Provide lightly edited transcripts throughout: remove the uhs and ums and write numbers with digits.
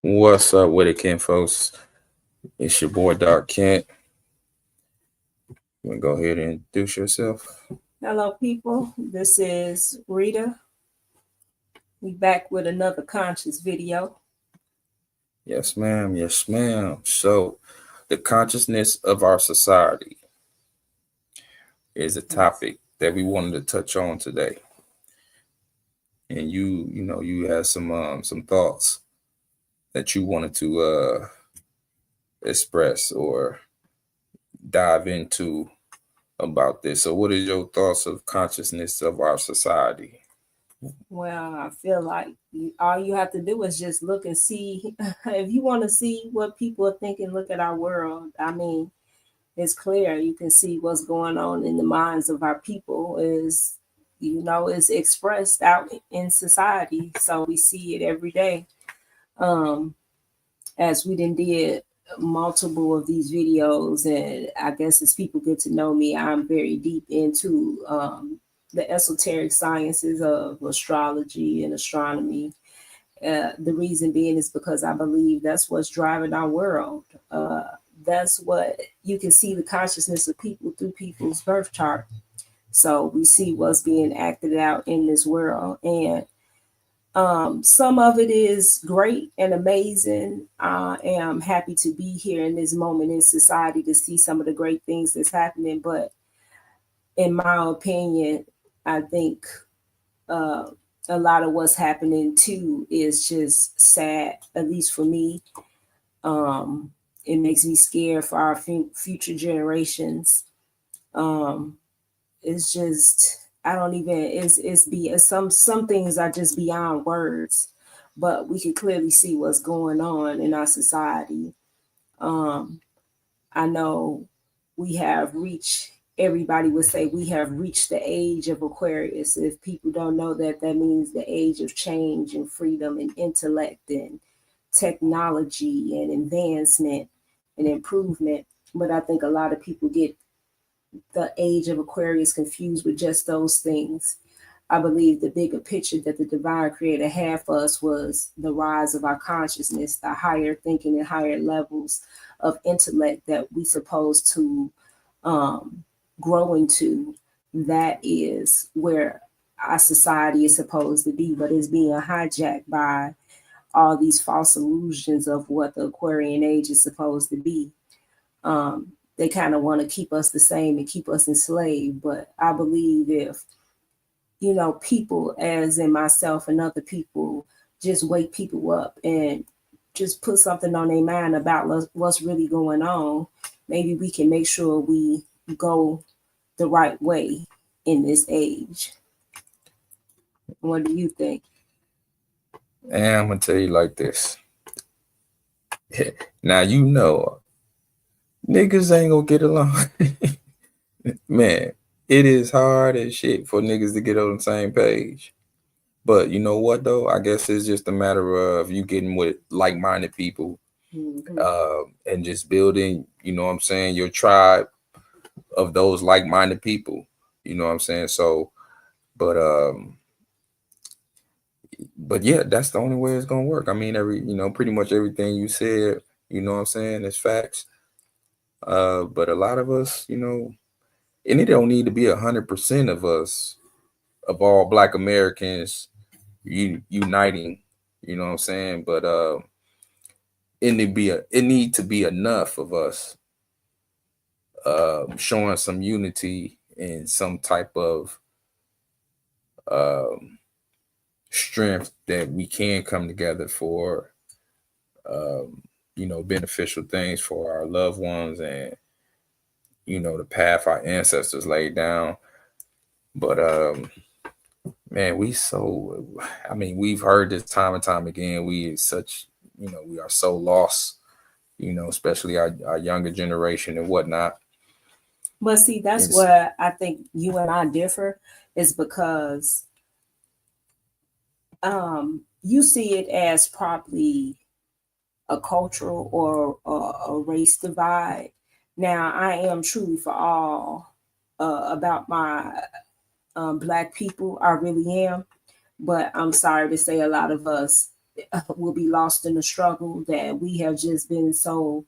What's up with it, Ken folks? It's your boy Dark Kent. You wanna go ahead and introduce yourself? Hello, people. This is Rita. We back with another conscious video. Yes, ma'am. Yes, ma'am. So, the consciousness of our society is a topic that we wanted to touch on today. And you had some thoughts that you wanted to express or dive into about this. So, what is your thoughts of consciousness of our society? Well, I feel like all you have to do is just look and see. If you want to see what people are thinking, look at our world. I mean, it's clear. You can see what's going on in the minds of our people is expressed out in society. So we see it every day. Um, as we did multiple of these videos, and I guess as people get to know me, I'm very deep into the esoteric sciences of astrology and astronomy. The reason being is because I believe that's what's driving our world. That's what you can see the consciousness of people through people's birth chart. So we see what's being acted out in this world. And some of it is great and amazing. I am happy to be here in this moment in society to see some of the great things that's happening. But in my opinion, I think uh, a lot of what's happening too is just sad, at least for me. Um, it makes me scared for our future generations. Um, it's just I don't even it's some things are just beyond words, but we can clearly see what's going on in our society. Um, I know we have reached. Everybody would say we have reached the age of Aquarius. If people don't know that, that means the age of change and freedom and intellect and technology and advancement and improvement. But I think a lot of people get the age of Aquarius confused with just those things. I believe the bigger picture that the divine creator had for us was the rise of our consciousness, the higher thinking and higher levels of intellect that we supposed to um, grow into. That is where our society is supposed to be, but it's being hijacked by all these false illusions of what the Aquarian age is supposed to be. Um, they kind of want to keep us the same and keep us enslaved. But I believe if, people, as in myself and other people, just wake people up and just put something on their mind about what's really going on, maybe we can make sure we go the right way in this age. What do you think? And I'm gonna tell you like this. Now niggas ain't gonna get along. Man, it is hard as shit for niggas to get on the same page. But you know what though? I guess it's just a matter of you getting with like-minded people, Mm-hmm. and just building, you know what I'm saying, your tribe of those like-minded people. You know what I'm saying? So, but but yeah, that's the only way it's gonna work. I mean, pretty much everything you said, you know what I'm saying, is facts. But a lot of us, and it don't need to be 100% of us, of all Black Americans, uniting. You know what I'm saying? But it need to be enough of us showing some unity and some type of um, strength that we can come together for um, beneficial things for our loved ones and the path our ancestors laid down. But man, we've heard this time and time again. We are so lost, especially our younger generation and whatnot. But see, that's It's where I think you and I differ, is because you see it as probably a cultural or a race divide. Now, I am truly for all about my Black people. I really am. But I'm sorry to say, a lot of us will be lost in the struggle, that we have just been so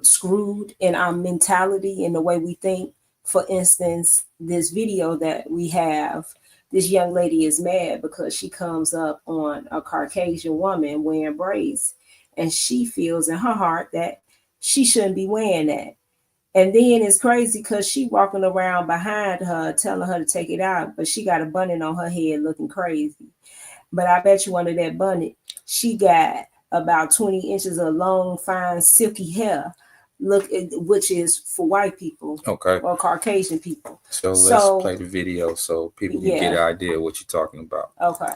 screwed in our mentality and the way we think. For instance, this video that we have, this young lady is mad because she comes up on a Caucasian woman wearing braids, and she feels in her heart that she shouldn't be wearing that. And then it's crazy because she walking around behind her telling her to take it out, but she got a bunny on her head looking crazy. But I bet you under that bunny, she got about 20 inches of long, fine, silky hair, which is for white people Okay. or Caucasian people. So let's play the video so people can get an idea of what you're talking about. Okay.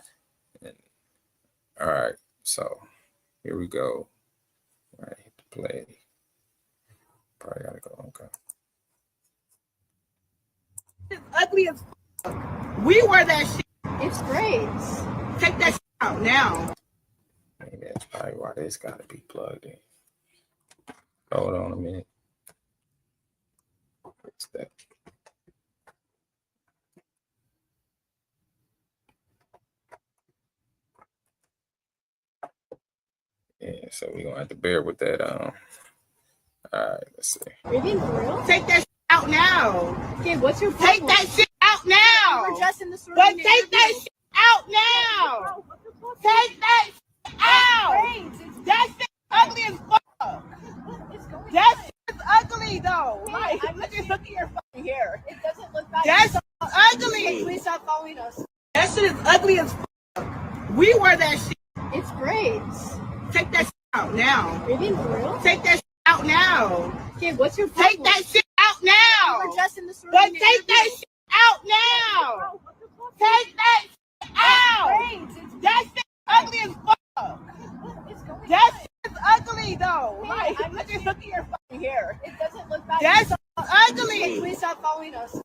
All right. So here we go. All right, hit the play. Probably gotta go. Okay. It's ugly as we wear that shit. It's great. Take that shit out now. Maybe that's probably why this gotta be plugged in. Hold on a minute. What's that? Yeah, so we're gonna have to bear with that. All right, let's see. Are you being for real? Take that shit out now. Okay, what's your Take problem? that shit out now. We're just in the store. But take that shit out now. Take that shit out. That shit ugly as fuck. That shit is ugly though. Hey, Like, look at your fucking hair. It doesn't look bad. That's Hey, ugly. please stop following us. That shit is ugly as fuck. We wear that shit. It's great. Take that shit out now. Are you being for real? Take that shit out now. Okay, what's your problem? Take that shit out now. We're just in the store. But take that shit out now. Take that shit out. That shit ugly as fuck. That shit is ugly though. Hey, Like, look at your fucking hair. It doesn't look bad. That's Hey, ugly. please stop following us.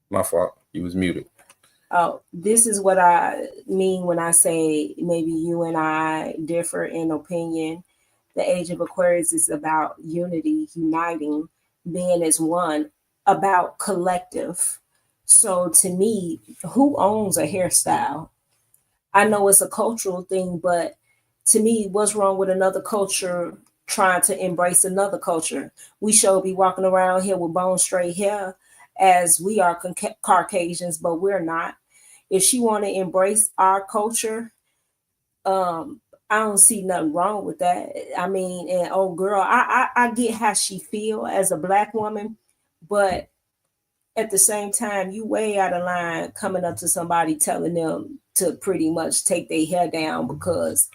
My fault. You was muted. Oh, this is what I mean when I say maybe you and I differ in opinion. The age of Aquarius is about unity, uniting, being as one, about collective. So to me, who owns a hairstyle? I know it's a cultural thing, but to me, what's wrong with another culture trying to embrace another culture? We should be walking around here with bone straight hair as we are Caucasians, but we're not. If she want to embrace our culture, I don't see nothing wrong with that. I mean, and oh girl, I get how she feel as a black woman, but at the same time, you way out of line coming up to somebody telling them to pretty much take their hair down because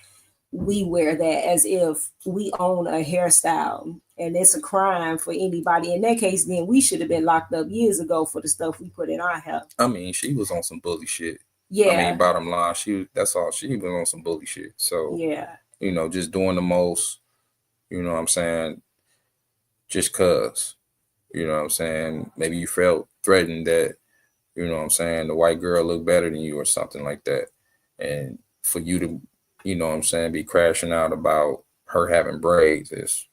we wear that, as if we own a hairstyle and it's a crime for anybody. In that case, then we should have been locked up years ago for the stuff we put in our hair. I mean, she was on some bully shit. Yeah. I mean, bottom line, that's all. She was on some bully shit. So, yeah, you know, just doing the most, you know what I'm saying, just cause, you know what I'm saying, maybe you felt threatened that, you know what I'm saying, the white girl looked better than you or something like that. And for you to, you know what I'm saying, be crashing out about her having braids is,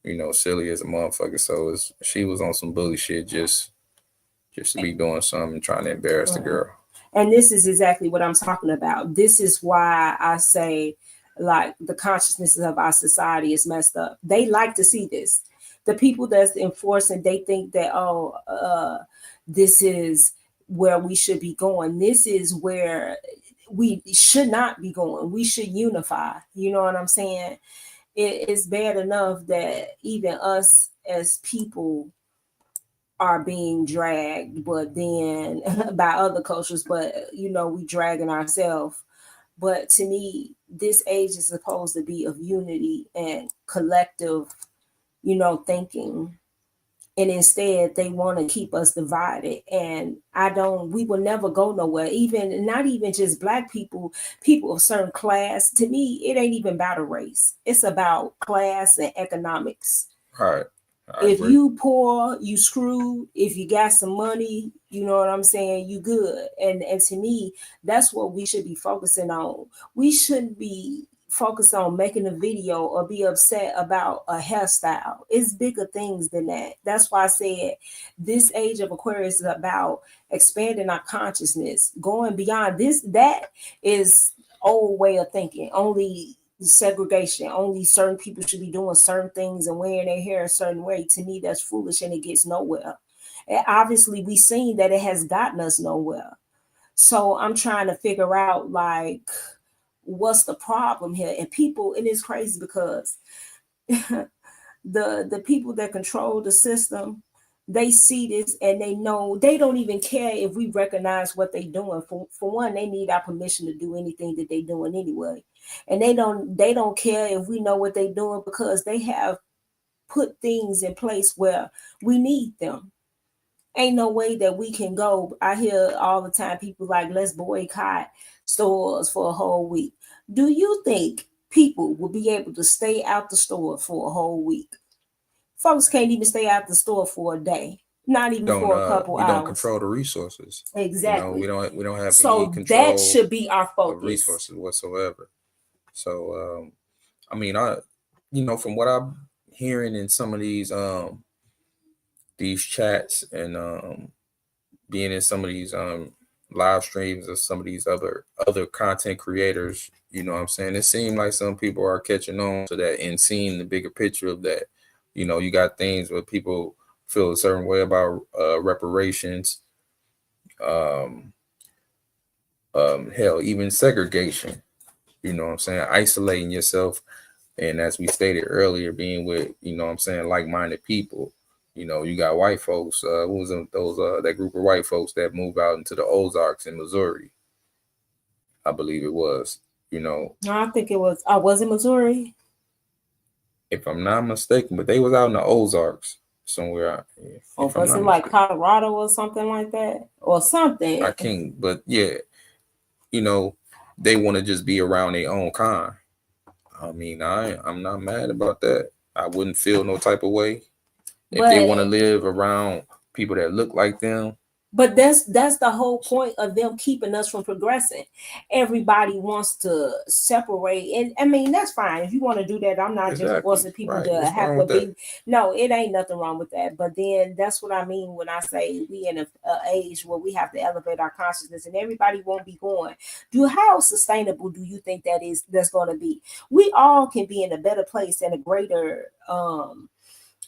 you know, silly as a motherfucker. So she was on some bully shit just to be doing something, trying to embarrass the girl. And this is exactly what I'm talking about. This is why I say, like, the consciousness of our society is messed up. They like to see this. The people that's enforcing, they think that, this is where we should be going. This is where we should not be going. We should unify. You know what I'm saying? It's bad enough that even us as people are being dragged, but then by other cultures, but you know, we dragging ourselves. But to me, this age is supposed to be of unity and collective, you know, thinking. And instead they want to keep us divided. And we will never go nowhere. Not even just black people, people of certain class. To me, it ain't even about a race. It's about class and economics. Right. I If agree. you poor, you screwed. If you got some money, you know what I'm saying, you good. And to me, that's what we should be focusing on. We shouldn't be focused on making a video or be upset about a hairstyle. It's bigger things than that. That's why I said this age of Aquarius is about expanding our consciousness, going beyond this. That is old way of thinking. Only segregation, only certain people should be doing certain things and wearing their hair a certain way. To me, that's foolish and it gets nowhere. And obviously we've seen that it has gotten us nowhere. So I'm trying to figure out like what's the problem here. And people, and it's crazy because the people that control the system, they see this and they know they don't even care if we recognize what they're doing. For one, they need our permission to do anything that they're doing anyway. And they don't care if we know what they're doing because they have put things in place where we need them. Ain't no way that we can go. I hear all the time people like, let's boycott stores for a whole week. Do you think people will be able to stay out the store for a whole week? Folks can't even stay out the store for a day, not even Don't for a couple we don't hours. control the resources. Exactly. You know, we don't have So any control that should be our of focus. resources whatsoever. So I mean, from what I'm hearing in some of these chats and being in some of these live streams of some of these other content creators, you know what I'm saying, it seems like some people are catching on to that and seeing the bigger picture of that. You know, you got things where people feel a certain way about reparations, hell, even segregation, you know what I'm saying, isolating yourself. And as we stated earlier, being with, you know what I'm saying, like-minded people. You know, you got white folks, who was that group of white folks that moved out into the Ozarks in Missouri, I believe it was, you know. No, I think it was it Missouri? If I'm not mistaken, but they was out in the Ozarks somewhere. Or was it like Colorado or something like that? Or something. I can't, but yeah, you know, they want to just be around their own kind. I mean, I'm not mad about that. I wouldn't feel no type of way. If they want to live around people that look like them. But that's the whole point of them keeping us from progressing. Everybody wants to separate, and I mean that's fine if you want to do that. I'm not just forcing people to have to be. No, it ain't nothing wrong with that. But then that's what I mean when I say we in a age where we have to elevate our consciousness, and everybody won't be going. How sustainable do you think that's going to be? We all can be in a better place and a greater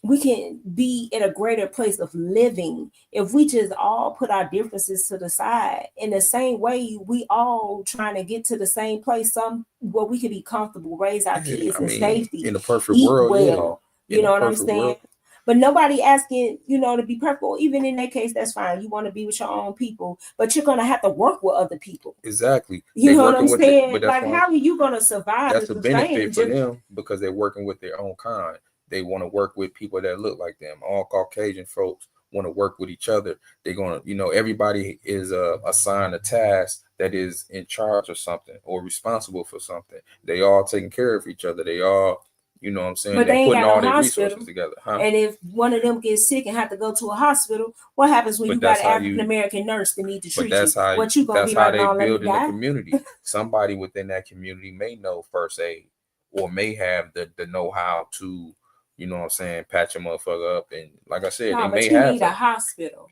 we can be in a greater place of living if we just all put our differences to the side. In the same way, we all trying to get to the same place, where we can be comfortable, raise our kids in safety, in the perfect eat world, well. Yeah. You know what I'm saying? World. But nobody asking, to be perfect. Even in that case, that's fine. You want to be with your own people, but you're gonna have to work with other people. Exactly. You know what I'm saying? Like, how are you gonna survive? That's a benefit for them because they're working with their own kind. They want to work with people that look like them. All Caucasian folks want to work with each other. They're going to, everybody is assigned a task that is in charge of something or responsible for something. They all taking care of each other. They all, you know what I'm saying? But they ain't putting got all no their resources together. And if one of them gets sick and have to go to a hospital, what happens when you got an African-American nurse that need to treat you? What you going to be like, that's how they build in the community. Somebody within that community may know first aid or may have the know-how to, you know what I'm saying, patch a motherfucker up. And like I said, they may have need a hospital.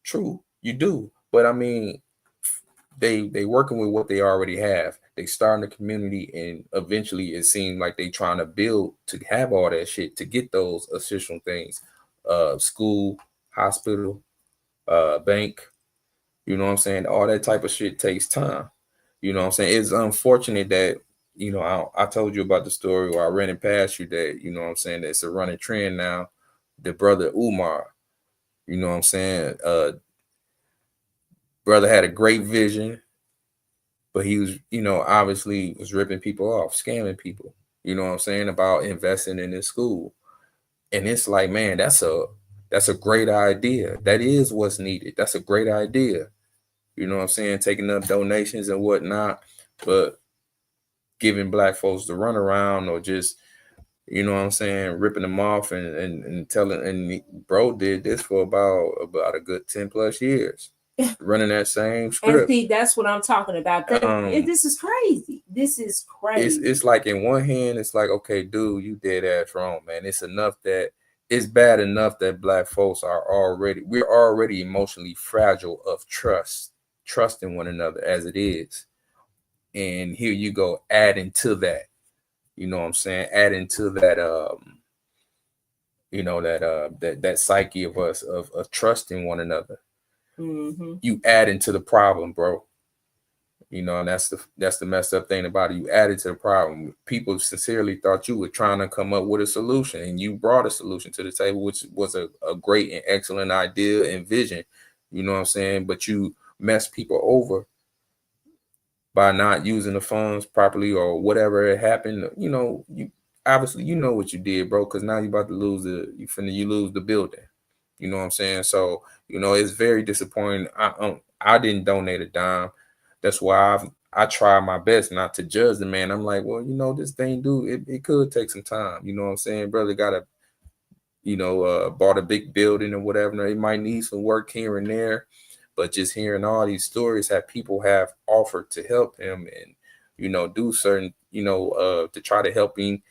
True, you do. But I mean, they working with what they already have. They start in the community, and eventually it seems like they trying to build to have all that shit to get those essential things. School, hospital, bank, you know what I'm saying? All that type of shit takes time. You know what I'm saying? It's unfortunate that, I told you about the story where I ran it past you that, you know what I'm saying, it's a running trend now. The brother Umar, you know what I'm saying? Brother had a great vision, but he was, obviously was ripping people off, scamming people, you know what I'm saying, about investing in this school. And it's like, man, that's a great idea. That is what's needed. That's a great idea. You know what I'm saying? Taking up donations and whatnot, but giving black folks the runaround or just, you know what I'm saying, ripping them off and telling, and bro did this for about a good 10 plus years, running that same And script. see, that's what I'm talking about. This is crazy. This is crazy. It's like, in one hand, it's like, okay, dude, you dead ass wrong, man. It's enough that it's bad enough that Black folks we're already emotionally fragile of trusting one another as it is. And here you go, adding to that, you know what I'm saying? Adding to that, you know, that psyche of us of trusting one another. Mm-hmm. You add into the problem, bro. You know, and that's the messed up thing about it. You added to the problem. People sincerely thought you were trying to come up with a solution, and you brought a solution to the table, which was a great and excellent idea and vision. You know what I'm saying? But you messed people over by not using the funds properly or whatever it happened. You know, you obviously you know what you did, bro, because now you about to lose you lose the building. You know what I'm saying? So, you know, it's very disappointing. I didn't donate a dime. That's why I try my best not to judge the man. I'm like, well, you know, this thing, dude, it could take some time. You know what I'm saying? Brother got a, you know, bought a big building or whatever. It might need some work here and there. But just hearing all these stories that people have offered to help him and, you know, do certain, you know, to try to help him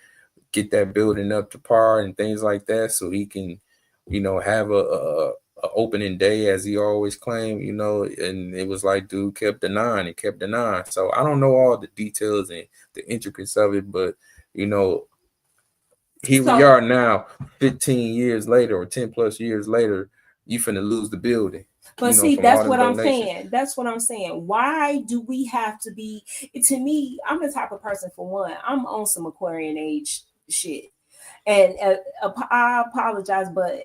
get that building up to par and things like that, so he can, you know, have a opening day as he always claimed, you know. And it was like, dude kept denying. So I don't know all the details and the intricacies of it, but, you know, here we are now, 15 years later or 10 plus years later, you finna lose the building. But see, that's what I'm saying. That's what I'm saying. Why do we have to be? To me, I'm the type of person, for one, I'm on some Aquarian age shit. And I apologize, but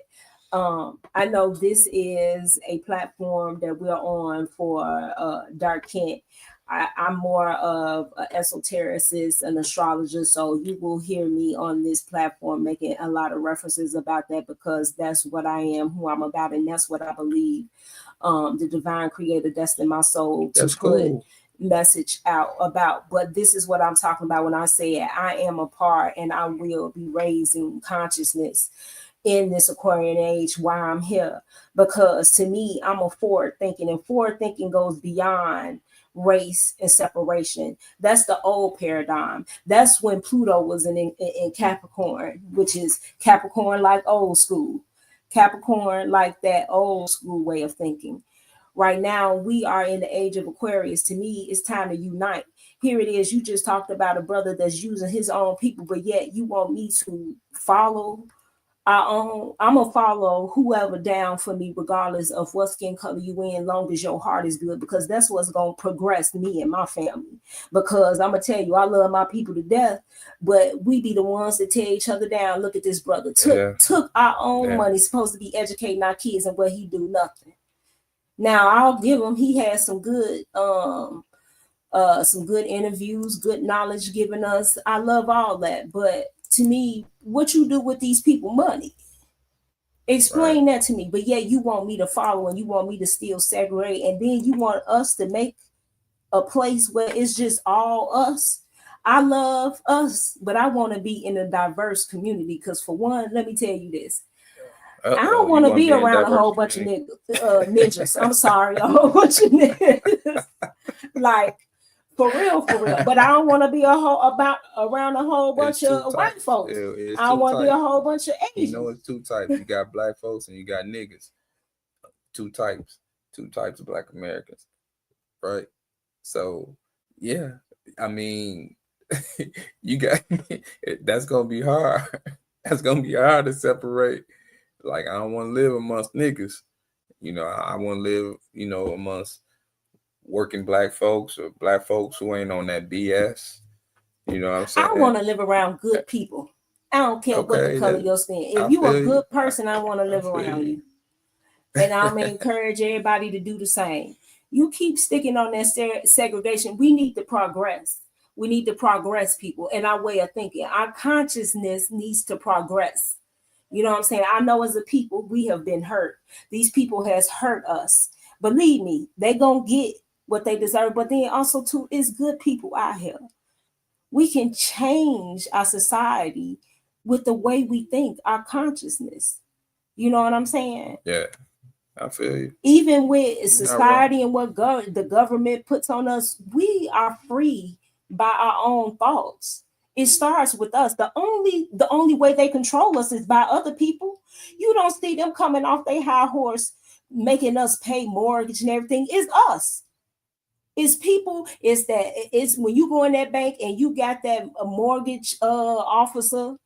I know this is a platform that we're on for Dark Kent. I'm more of an esotericist, an astrologer, so you will hear me on this platform making a lot of references about that, because that's what I am, who I'm about, and that's what I believe. The divine creator destined my soul to put message out about. But this is what I'm talking about when I say it. I am a part, and I will be raising consciousness in this Aquarian age while I'm here, because to me, I'm a forward thinking, and forward thinking goes beyond race and separation. That's the old paradigm. That's when Pluto was in Capricorn, which is Capricorn like old school, Capricorn like that old school way of thinking. Right now, we are in the age of Aquarius. To me, it's time to unite. Here it is. You just talked about a brother that's using his own people, but yet you want me to follow I'm gonna follow whoever down for me, regardless of what skin color you in, long as your heart is good, because that's what's gonna progress me and my family. Because I'm gonna tell you, I love my people to death, but we be the ones that tear each other down. Look at this brother, took our own money, supposed to be educating our kids, and what he do, nothing. Now I'll give him, he has some good interviews, good knowledge given us. I love all that, but to me, what you do with these people money, explain that to me. But yeah, you want me to follow, and you want me to still segregate, and then you want us to make a place where it's just all us. I love us, but I want to be in a diverse community, because for one, let me tell you this, I don't want to be around a whole bunch of ninjas. I'm sorry, a whole bunch of ninjas. Like, for real. But I don't want to be around a whole bunch of white folks. I want to be a whole bunch of Asians. You know, it's two types. You got black folks and you got niggas. Two types of Black Americans, right? So, yeah, I mean, you got that's gonna be hard. That's gonna be hard to separate. Like, I don't want to live amongst niggas. You know, I want to live, you know, amongst working black folks, or black folks who ain't on that BS. You know what I'm saying? I want to live around good people. I don't care what the color of your skin. If you a good person, I want to live around you. And I'm going to encourage everybody to do the same. You keep sticking on that segregation. We need to progress. We need to progress, people, in our way of thinking. Our consciousness needs to progress. You know what I'm saying? I know as a people, we have been hurt. These people has hurt us. Believe me, they going to get what they deserve, but then also too is good people out here. We can change our society with the way we think, our consciousness. You know what I'm saying? Yeah, I feel you. Even with You're not society and what the government puts on us, we are free by our own thoughts. It starts with us. The only way they control us is by other people. You don't see them coming off their high horse making us pay mortgage and everything. It's us. It's people. It's when you go in that bank and you got that mortgage officer.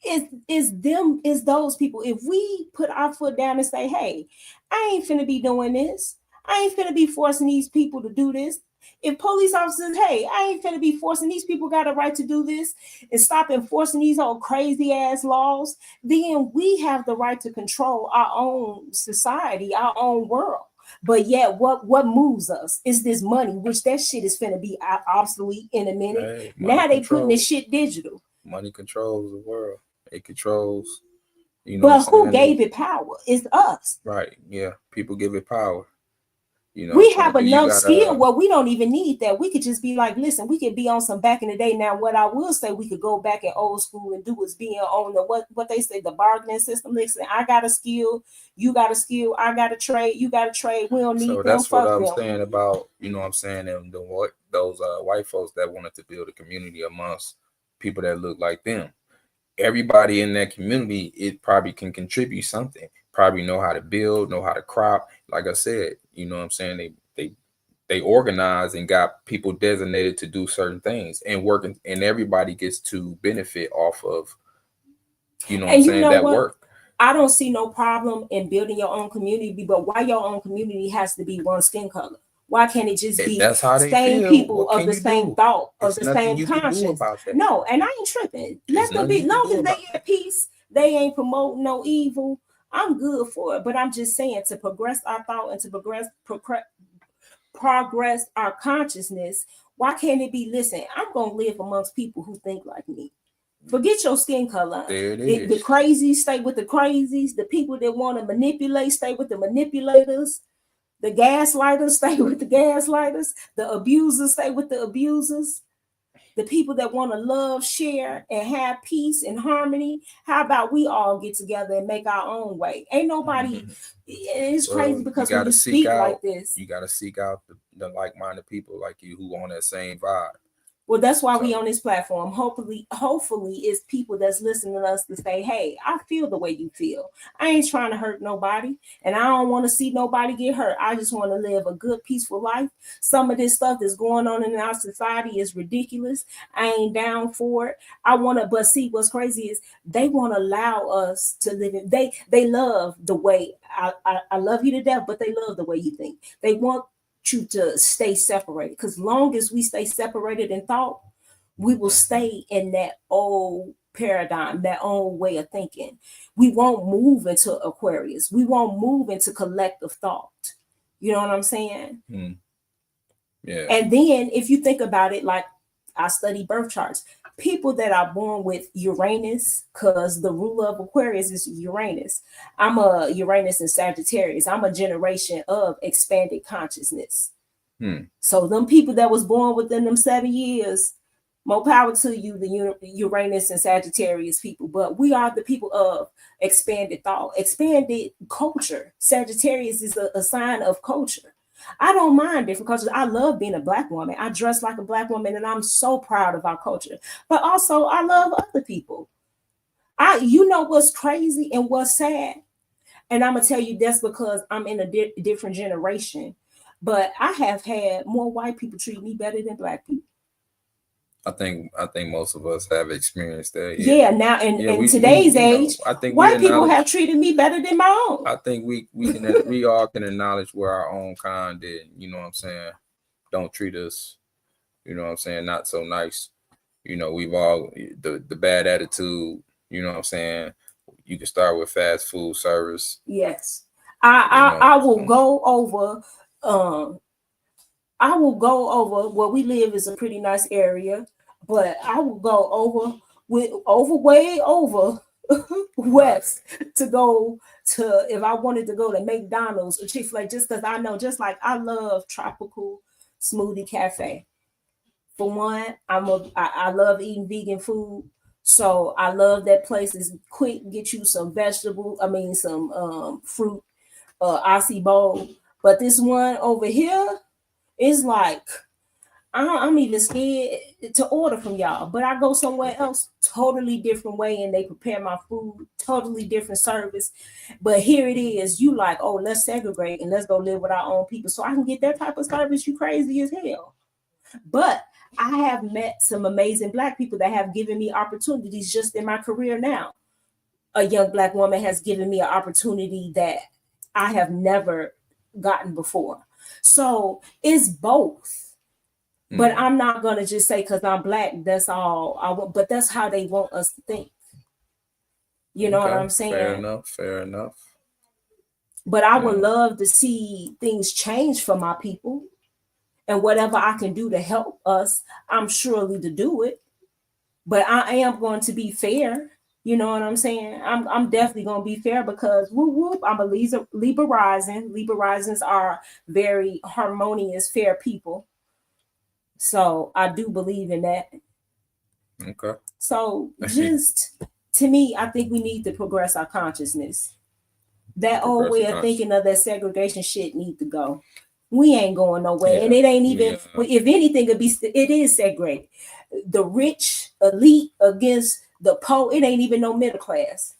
It's them, it's those people. If we put our foot down and say, hey, I ain't finna be doing this. I ain't finna be forcing these people to do this. If police officers, hey, I ain't finna be forcing these people got a right to do this and stop enforcing these old crazy ass laws, then we have the right to control our own society, our own world. But yet, what moves us is this money, which that shit is finna be obsolete in a minute. Hey, Now they putting this controls. shit digital. Money controls the world. It controls, you know. But who what I'm saying? gave it power? It's us. Right. Yeah. People give it power. You know, We so have do you enough gotta- skill where we don't even need that. We could just be like, listen, we could be on some back in the day. Now, what I will say we could go back in old school and do is being on the what they say, the bargaining system. Listen, I got a skill, you got a skill, I got a trade, you got a trade. We don't need So them. that's what Fuck I'm them. saying about, you know what I'm saying, and those white folks that wanted to build a community amongst people that look like them. Everybody in that community, it probably can contribute something. Probably know how to build, know how to crop. Like I said, you know what I'm saying, they organize and got people designated to do certain things and working, and everybody gets to benefit off of, you know what I'm And you saying, know that what? work. I don't see no problem in building your own community, but why your own community has to be one skin color? Why can't it just If be that's how they same feel, people what of can the you same do? thought, of There's the nothing same you can do conscience? about that. No, and I ain't tripping. There's Let them nothing be, you can long do as about they at peace, they ain't promoting no evil. I'm good for it. But I'm just saying, to progress our thought and to progress our consciousness, why can't it be, listen, I'm gonna live amongst people who think like me. Forget your skin color. There it The is. crazies stay with the crazies. The people that want to manipulate stay with the manipulators. The gaslighters stay with the gaslighters. The abusers stay with the abusers. The people that want to love, share, and have peace and harmony. How about we all get together and make our own way? Ain't nobody. Mhm. It's Well, crazy you because when gotta you seek speak out. like this, You gotta seek out the like-minded people like you who on that same vibe. well, that's why we So- on this platform. Hopefully, it's people that's listening to us to say, hey, I feel the way you feel. I ain't trying to hurt nobody, and I don't want to see nobody get hurt. I just want to live a good, peaceful life. Some of this stuff that's going on in our society is ridiculous. I ain't down for it. I want to, but see, what's crazy is they want to allow us to live in. They love the way I love you to death, but they love the way you think. They want you to stay separated, because long as we stay separated in thought, we will stay in that old paradigm, that old way of thinking. We won't move into Aquarius. We won't move into collective thought. You know what I'm saying? Yeah. And then if you think about it, like I study birth charts, people that are born with Uranus, because the ruler of Aquarius is Uranus. I'm a Uranus and Sagittarius. I'm a generation of expanded consciousness. So them people that was born within them 7 years, more power to you, the Uranus and Sagittarius people. But we are the people of expanded thought, expanded culture. Sagittarius is a sign of culture. I don't mind different cultures. I love being a Black woman. I dress like a Black woman, and I'm so proud of our culture. But also, I love other people. You know what's crazy and what's sad? And I'm gonna tell you that's because I'm in a different generation. But I have had more white people treat me better than Black people. I think most of us have experienced that. Yeah, now in today's we know. age, I think white people have treated me better than my own. I think we all can acknowledge where our own kind did, you know what I'm saying, don't treat us, you know what I'm saying, not so nice. You know, we've all the bad attitude, you know what I'm saying. You can start with fast food service. Yes. I will go over where we live is a pretty nice area, but I will go way over west to go to, if I wanted to go to McDonald's or Chick-fil-A, just because I know, just like I love Tropical Smoothie Cafe. For one, I love eating vegan food. So I love that place. Is quick, get you some some fruit, icy bowl. But this one over here is like I'm even scared to order from y'all. But I go somewhere else, totally different way, and they prepare my food, totally different service. But here it is. You like, oh, let's segregate and let's go live with our own people, so I can get that type of service. You crazy as hell. But I have met some amazing Black people that have given me opportunities just in my career now. A young Black woman has given me an opportunity that I have never gotten before. So it's both. But I'm not going to just say because I'm Black, that's all I want. But that's how they want us to think. You know what I'm saying? Fair enough. But I would love to see things change for my people. And whatever I can do to help us, I'm surely to do it. But I am going to be fair. You know what I'm saying? I'm definitely going to be fair because whoop, whoop, I'm a Libra rising. Libra risings are very harmonious, fair people. So I do believe in that. Okay. So just to me, I think we need to progress our consciousness. That old way of thinking of that segregation shit need to go. We ain't going nowhere. And it ain't even, if anything, it is segregated. The rich elite against the poor, it ain't even no middle class.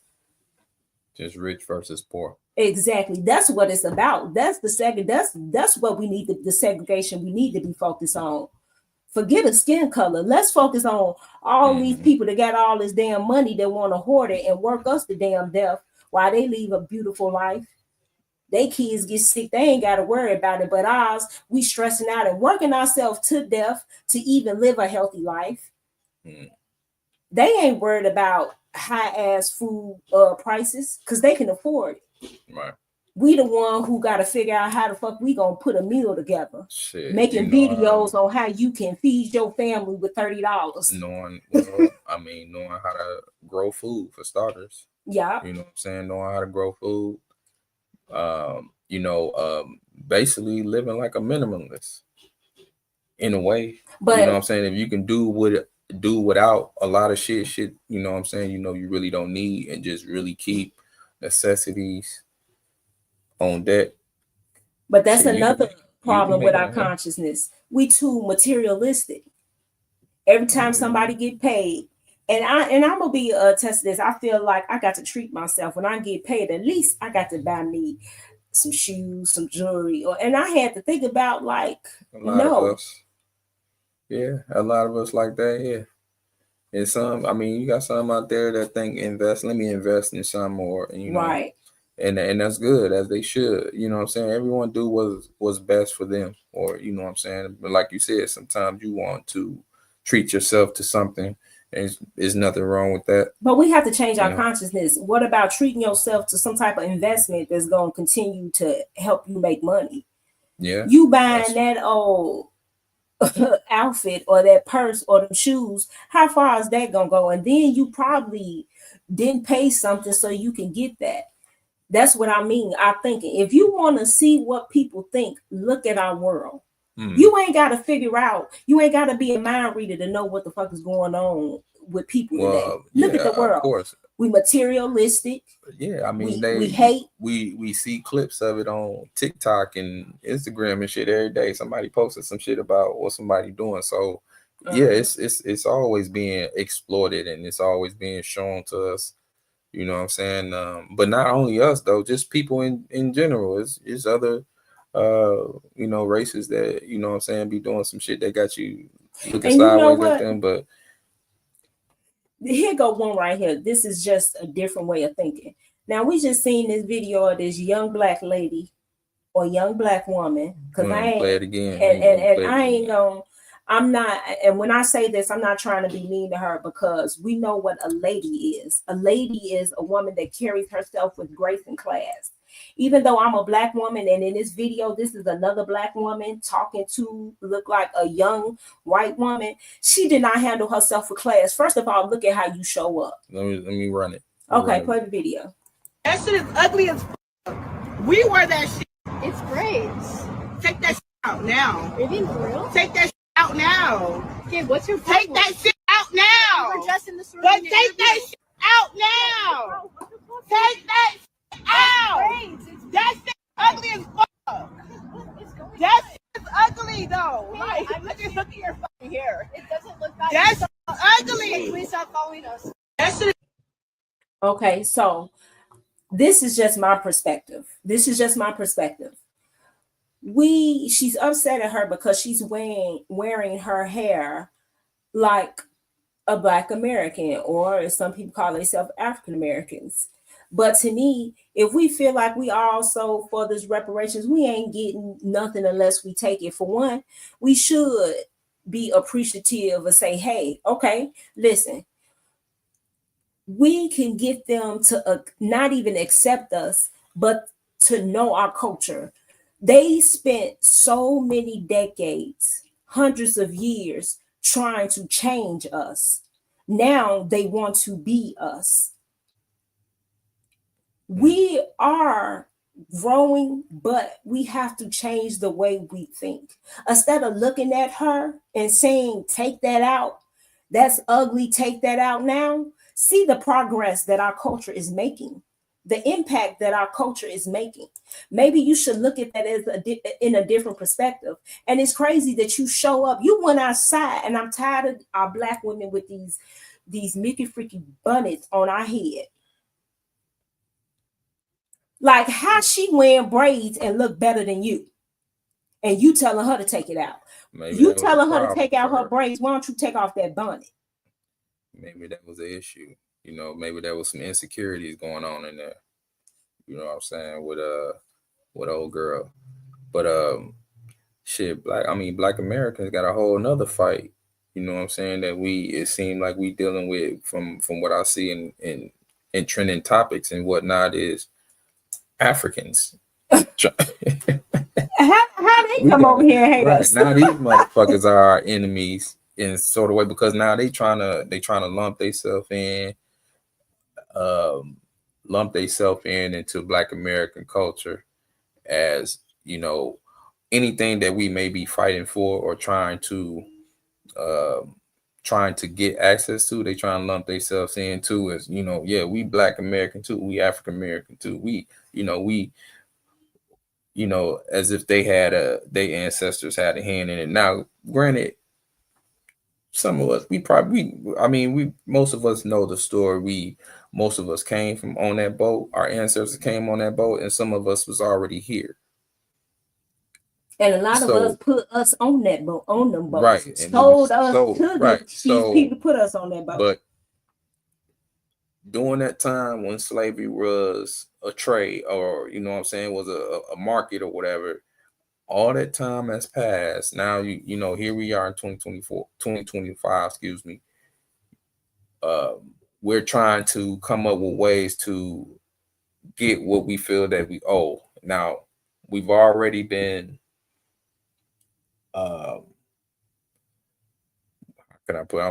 Just rich versus poor. Exactly. That's what it's about. That's that's what we need, the segregation we need to be focused on. Forget a skin color. Let's focus on all these people that got all this damn money that want to hoard it and work us to damn death while they live a beautiful life. They kids get sick. They ain't got to worry about it. But ours, we stressing out and working ourselves to death to even live a healthy life. They ain't worried about high-ass food prices because they can afford it. Right. We the one who got to figure out how the fuck we gonna put a meal together. Shit, making videos on how you can feed your family with $30. Knowing how to grow food for starters. Yeah. You know what I'm saying? Knowing how to grow food. Basically living like a minimalist in a way. But you know what I'm saying? If you can do without a lot of shit, you know what I'm saying? You know, you really don't need, and just really keep necessities on deck. But that's another problem with our consciousness. We too materialistic. Every time somebody get paid, and I'm gonna be attest to this. I feel like I got to treat myself when I get paid. At least I got to buy me some shoes, some jewelry, and I had to think about like a lot of us like that. Yeah, and some. I mean, you got some out there that think let me invest in some more. You know, right. And that's good, as they should. You know what I'm saying? Everyone do what's best for them, or you know what I'm saying? But like you said, sometimes you want to treat yourself to something, and there's nothing wrong with that. But we have to change our consciousness. What about treating yourself to some type of investment that's going to continue to help you make money? Yeah. You buying that old outfit or that purse or them shoes, how far is that going to go? And then you probably didn't pay something so you can get that. That's what I mean. I'm thinking if you want to see what people think, look at our world. You ain't got to figure out, you ain't got to be a mind reader to know what the fuck is going on with people today. Look at the world. Of course. We materialistic. Yeah, I mean, we hate. We see clips of it on TikTok and Instagram and shit every day. Somebody posted some shit about what somebody doing. So yeah, it's always being exploited and it's always being shown to us. You know what I'm saying? But not only us though, just people in general. It's other races that, you know what I'm saying, be doing some shit that got you looking sideways at them. But here go one right here. This is just a different way of thinking. Now we just seen this video of this young black lady or young black woman. Because I ain't play it again. And I ain't gonna. I'm not, and when I say this, I'm not trying to be mean to her because we know what a lady is. A lady is a woman that carries herself with grace and class. Even though I'm a black woman, and in this video, this is another black woman talking to look like a young white woman. She did not handle herself with class. First of all, look at how you show up. Let me run it. Okay, play the video. That shit is ugly as fuck. We wear that shit. It's great. Take that shit out now. Are you being for real? Take that shit out now. Okay, what's your Take that shit out now. addressing the story. But take that shit out now. Take that shit out. That shit ugly as fuck. That shit is ugly though. Like, look at your fucking hair. It doesn't look bad. That's Can ugly. please stop following us? That shit. Okay, so this is just my perspective. She's upset at her because she's wearing her hair like a Black American, or as some people call themselves, African Americans. But to me, if we feel like we are also for this reparations, we ain't getting nothing unless we take it. For one, we should be appreciative and say, hey, okay, listen, we can get them to not even accept us, but to know our culture. They spent so many decades, hundreds of years trying to change us. Now they want to be us. We are growing, but we have to change the way we think. Instead of looking at her and saying, take that out, that's ugly, take that out now. See the progress that our culture is making, the impact that our culture is making. Maybe you should look at that as in a different perspective. And it's crazy that you show up, you went outside, and I'm tired of our Black women with these Mickey freaky bonnets on our head. Like, how she wearing braids and look better than you? And you telling her to take it out. Maybe You that was a telling her to problem take out for her braids. Why don't you take off that bonnet? Maybe that was the issue. You know, maybe there was some insecurities going on in there. You know what I'm saying? With old girl. But shit, Black Americans got a whole nother fight. You know what I'm saying? That it seemed like we dealing with from what I see in trending topics and whatnot is Africans. How they come over here and hate Right. us? Now these motherfuckers are our enemies in sort of way, because now they trying to lump themselves in into Black American culture as, you know, anything that we may be fighting for or trying to get access to, they try and lump themselves into as, you know, yeah, we Black American too, we African American too, we as if their ancestors had a hand in it. Now, granted, some of us, most of us know the story. Most of us came from on that boat. Our ancestors came on that boat, and some of us was already here. And a lot of us put us on that boat, on them boats. Right. Sold us to these people, put us on that boat. But during that time when slavery was a trade, or, you know what I'm saying, was a market or whatever, all that time has passed. Now, you know, here we are in 2025, excuse me. We're trying to come up with ways to get what we feel that we owe. Now, we've already been, how can I put? I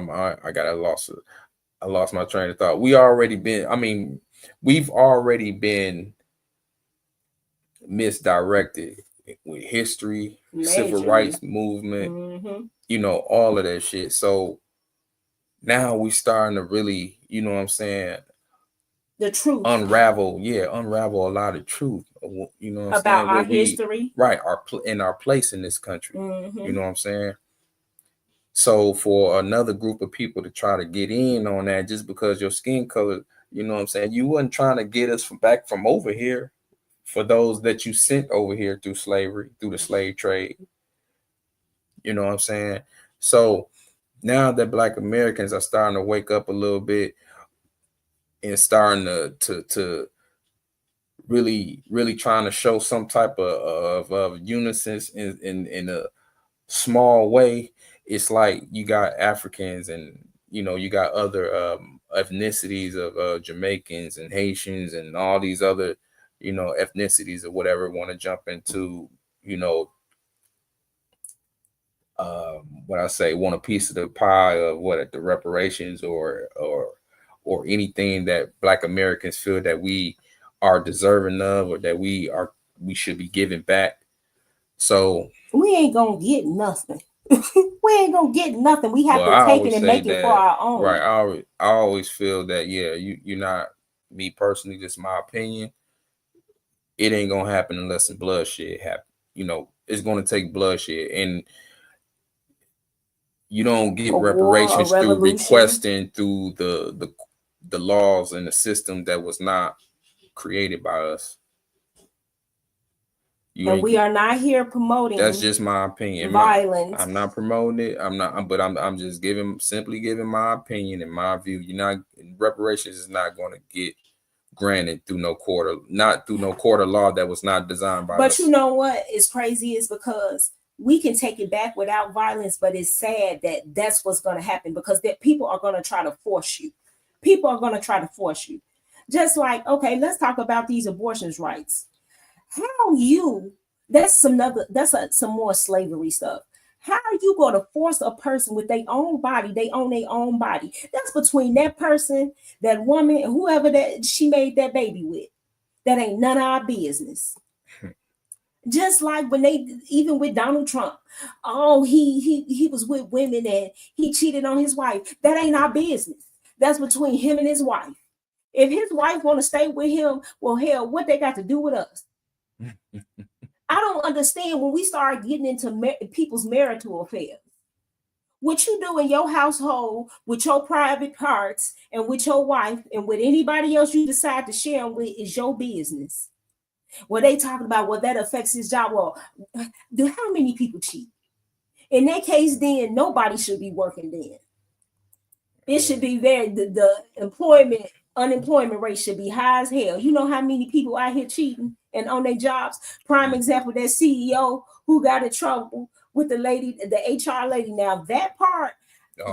lost my train of thought. We've already been misdirected with history, civil rights movement, you know, all of that shit. So now we starting to really, you know what I'm saying, the truth, unravel a lot of truth, you know what I'm about saying, our history, right, our place in this country. You know what I'm saying? So for another group of people to try to get in on that just because your skin color, you know what I'm saying, you wasn't trying to get us back from over here. For those that you sent over here through slavery, through the slave trade, you know what I'm saying? So now that Black Americans are starting to wake up a little bit and starting to really trying to show some type of unison in a small way, it's like you got Africans and, you know, you got other ethnicities of Jamaicans and Haitians and all these other, you know, ethnicities or whatever want to jump into, you know, want a piece of the pie of the reparations or anything that Black Americans feel that we are deserving of or that we should be giving back. So we ain't gonna get nothing. We ain't gonna get nothing. We have Well, to I take always it and say make it for that, our own. right? I always feel that, yeah, you're not, me personally, just my opinion. It ain't gonna happen unless the bloodshed happen. You know, it's gonna take bloodshed, and you don't get A war, a reparations through revolution. requesting through the laws and the system that was not created by us. You And ain't we get, are not here promoting that's just my opinion. violence. I'm not promoting it. I'm just simply giving my opinion and my view. You're not, reparations is not going to get granted through no court law that was not designed by But us. you know what is crazy is because we can take it back without violence, but it's sad that that's what's going to happen, because that people are going to try to force you. People are going to try to force you. Just like, okay, let's talk about these abortions rights. How you, that's some more slavery stuff. How are you going to force a person with their own body? They own their own body. That's between that person, that woman, and whoever that she made that baby with. That ain't none of our business. Just like when even with Donald Trump, oh, he was with women and he cheated on his wife. That ain't our business. That's between him and his wife. If his wife want to stay with him, well, hell, what they got to do with us? I don't understand when we start getting into people's marital affairs. What you do in your household with your private parts and with your wife and with anybody else you decide to share them with is your business. Well, they talking about, well, that affects his job. Well, how many people cheat? In that case, then nobody should be working then. It should be the unemployment rate should be high as hell. You know how many people out here cheating and on their jobs? Prime example, that CEO who got in trouble with the lady, the HR lady. Now that part,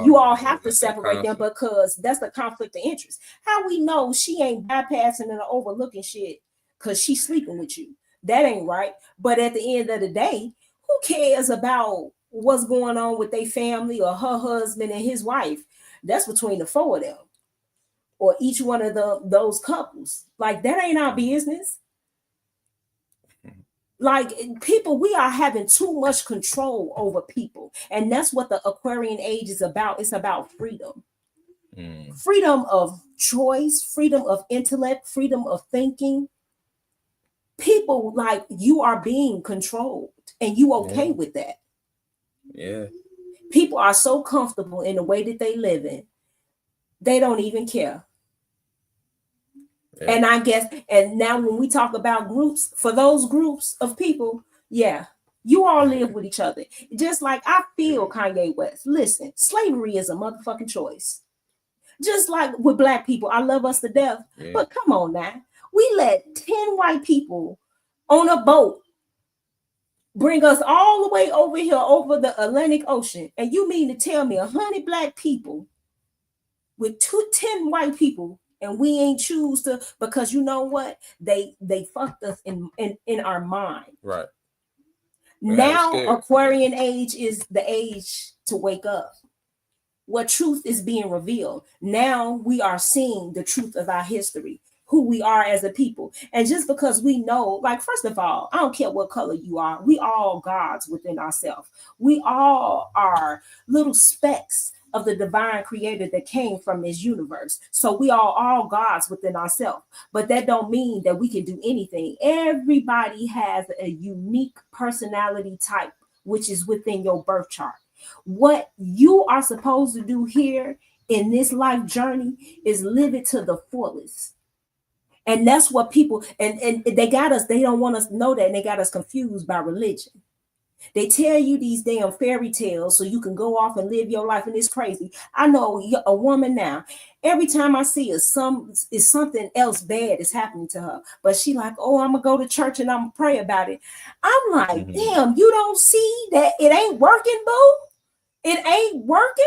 you all have to separate them, because that's the conflict of interest. How we know she ain't bypassing and overlooking shit because she's sleeping with you? That ain't right. But at the end of the day, who cares about what's going on with their family or her husband and his wife? That's between the four of them, or each one of those couples. Like, that ain't our business. Like, people, we are having too much control over people, and that's what the Aquarian age is about. It's about freedom. Freedom of choice, freedom of intellect, freedom of thinking. People, like, you are being controlled, and you okay with that? Yeah. People are so comfortable in the way that they live in, they don't even care. Yeah. And I guess, and now when we talk about groups, for those groups of people, yeah, you all live with each other. Just like I feel Kanye West. Listen, slavery is a motherfucking choice. Just like with Black people, I love us to death. Yeah. But come on now. We let 10 white people on a boat bring us all the way over here, over the Atlantic Ocean. And you mean to tell me 100 Black people with 10 white people, and we ain't choose to, because you know what? They fucked us in our mind. Right. Now Aquarian age is the age to wake up. What truth is being revealed. Now we are seeing the truth of our history, who we are as a people. And just because we know, like, first of all, I don't care what color you are, we all gods within ourselves. We all are little specks of the divine creator that came from this universe. So we are all gods within ourselves. But that don't mean that we can do anything. Everybody has a unique personality type, which is within your birth chart. What you are supposed to do here in this life journey is live it to the fullest. And that's what people, and they got us, they don't want us to know that, and they got us confused by religion. They tell you these damn fairy tales so you can go off and live your life, and it's crazy. I know a woman now, every time I see her, something else bad is happening to her. But she like, oh, I'm going to go to church and I'm going to pray about it. I'm like, damn, you don't see that it ain't working, boo? It ain't working?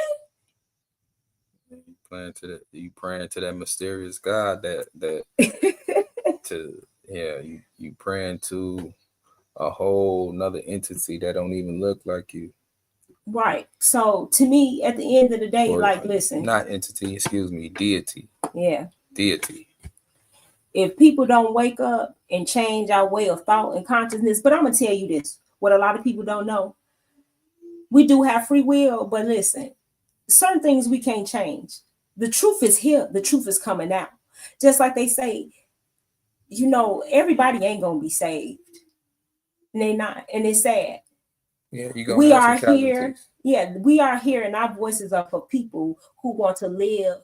You praying to that mysterious God that you praying to a whole nother entity that don't even look like you. Right. So to me, at the end of the day, listen. Not entity, excuse me, deity. Yeah. Deity. If people don't wake up and change our way of thought and consciousness, but I'm going to tell you this, what a lot of people don't know. We do have free will, but listen, certain things we can't change. The truth is here. The truth is coming out. Just like they say, you know, everybody ain't gonna be saved. And they not, and it's sad. Yeah, you gonna We have are some here. casualties. Yeah, we are here, and our voices are for people who want to live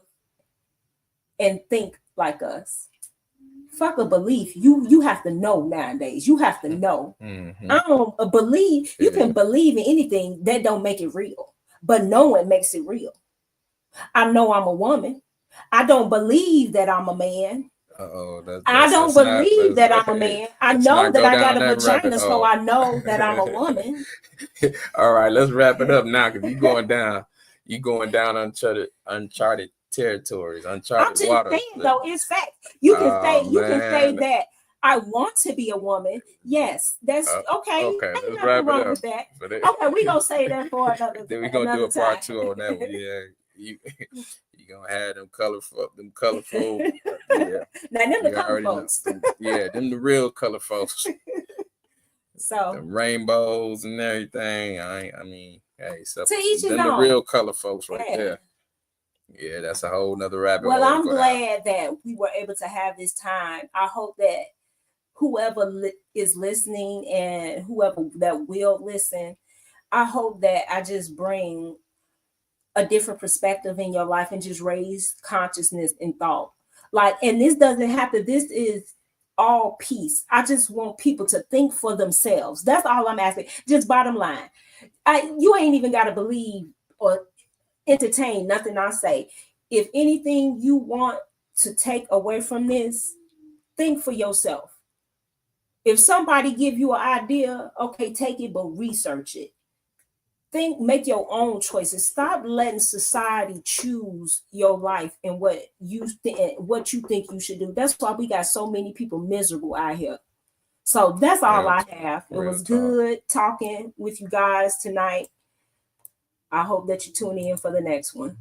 and think like us. Fuck a belief. You have to know nowadays. You have to know. Mhm. I don't believe. You Yeah. can believe in anything that don't make it real, but knowing makes it real. I know I'm a woman. I don't believe that I'm a man. Uh-oh, I don't believe that I'm a man. I let's know not that go I got down a that rabbit vagina, so hole. I know that I'm a woman. All right, let's wrap it up now, because you going down uncharted territories, I'm uncharted just waters. saying though, it's fact. You can say Man. that I want to be a woman. Yes, that's okay. Okay, Ain't let's nothing wrap it wrong up. with that. But it- Okay, we gonna say that for another. Then we gonna do a part time. 2 on that one. Yeah, you gonna have them colorful. Yeah, Now them the you color already know. folks. Yeah, them the real color folks. So The rainbows and everything. I mean, hey, so to each his them the own. real color folks right Yeah. there. Yeah, that's a whole nother rabbit Well, hole. I'm to go down. glad that we were able to have this time. I hope that whoever is listening and whoever that will listen, I hope that I just bring a different perspective in your life and just raise consciousness and thought. Like, and this doesn't have to, this is all peace. I just want people to think for themselves. That's all I'm asking. Just bottom line. You ain't even got to believe or entertain nothing I say. If anything you want to take away from this, think for yourself. If somebody give you an idea, okay, take it, but research it. Make your own choices. Stop letting society choose your life and what you think you should do. That's why we got so many people miserable out here. So that's all Real I talk, have. It real was talk. good talking with you guys tonight. I hope that you tune in for the next one.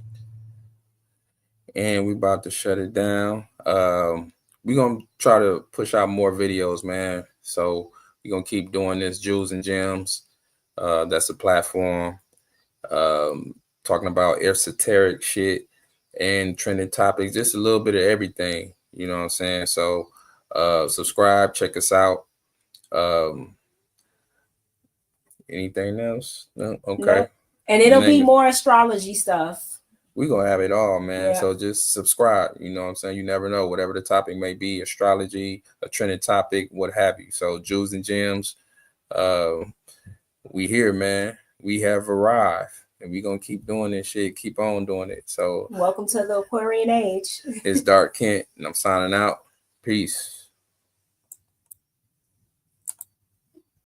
And we about to shut it down. We're gonna try to push out more videos, man. So we're gonna keep doing this. Jewels and Gems. That's a platform. Talking about esoteric shit and trending topics, just a little bit of everything. You know what I'm saying? So subscribe, check us out. Anything else? No? Okay. No. And it'll be Name it. more astrology stuff. We're gonna have it all, man. Yeah. So just subscribe. You know what I'm saying? You never know, whatever the topic may be, astrology, a trending topic, what have you. So Jewels and Gems, we here, man. We have arrived, and we're gonna keep doing this shit, keep on doing it. So Welcome to the Aquarian age. it's Dark Kent, and I'm signing out. Peace.